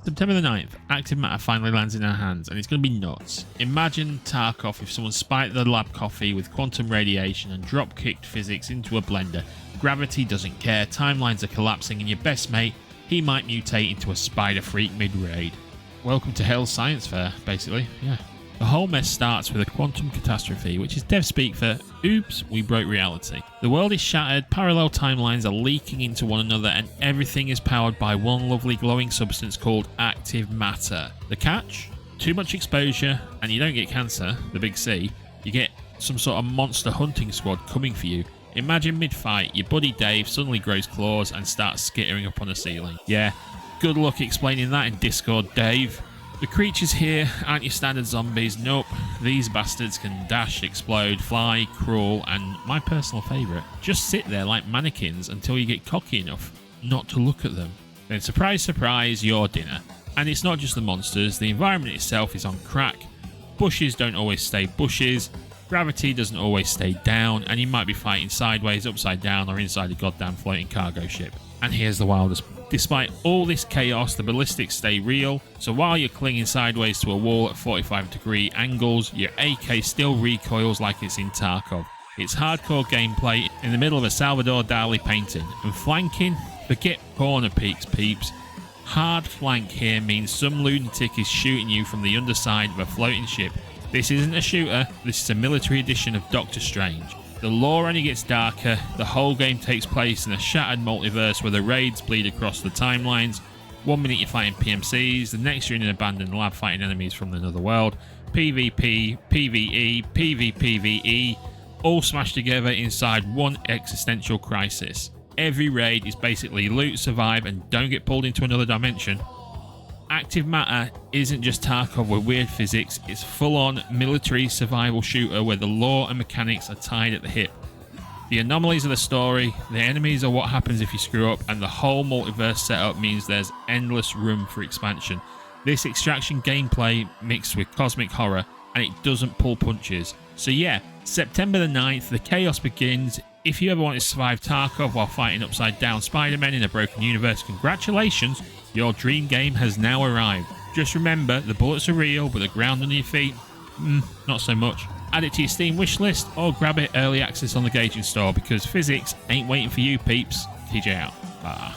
September the 9th, active matter finally lands in our hands, and it's going to be nuts. Imagine Tarkov if someone spiked the lab coffee with quantum radiation and drop-kicked physics into a blender. Gravity doesn't care, timelines are collapsing, and your best mate, he might mutate into a spider freak mid-raid. Welcome to Hell's Science Fair, basically, yeah. The whole mess starts with a quantum catastrophe, which is dev speak for, oops, we broke reality. The world is shattered, parallel timelines are leaking into one another, and everything is powered by one lovely glowing substance called active matter. The catch? Too much exposure, and you don't get cancer, the big C, you get some sort of monster hunting squad coming for you. Imagine mid-fight, your buddy Dave suddenly grows claws and starts skittering up on a ceiling. Yeah, good luck explaining that in Discord, Dave. The creatures here aren't your standard zombies, nope. These bastards can dash, explode, fly, crawl, and my personal favourite, just sit there like mannequins until you get cocky enough not to look at them. Then surprise, surprise, your dinner. And it's not just the monsters, the environment itself is on crack. Bushes don't always stay bushes, gravity doesn't always stay down, and you might be fighting sideways, upside down, or inside a goddamn floating cargo ship. And here's the wildest. Despite all this chaos, the ballistics stay real, so while you're clinging sideways to a wall at 45-degree angles, your AK still recoils like it's in Tarkov. It's hardcore gameplay in the middle of a Salvador Dali painting. And flanking? Forget corner peaks, peeps. Hard flank here means some lunatic is shooting you from the underside of a floating ship. This isn't a shooter, this is a military edition of Doctor Strange. The lore only gets darker, the whole game takes place in a shattered multiverse where the raids bleed across the timelines. One minute you're fighting PMCs, the next you're in an abandoned lab fighting enemies from another world. PvP, PvE, PvPvE, all smashed together inside one existential crisis. Every raid is basically loot, survive, and don't get pulled into another dimension. Active matter isn't just Tarkov with weird physics, it's full-on military survival shooter where the lore and mechanics are tied at the hip. The anomalies are the story, the enemies are what happens if you screw up, and the whole multiverse setup means there's endless room for expansion. This extraction gameplay mixed with cosmic horror, and it doesn't pull punches. So yeah, September the 9th, the chaos begins. If you ever want to survive Tarkov while fighting upside down Spider-Men in a broken universe, congratulations, your dream game has now arrived. Just remember, the bullets are real, but the ground under your feet, not so much. Add it to your Steam wishlist or grab it early access on the Gauging store because physics ain't waiting for you, peeps. TJ out. Bye.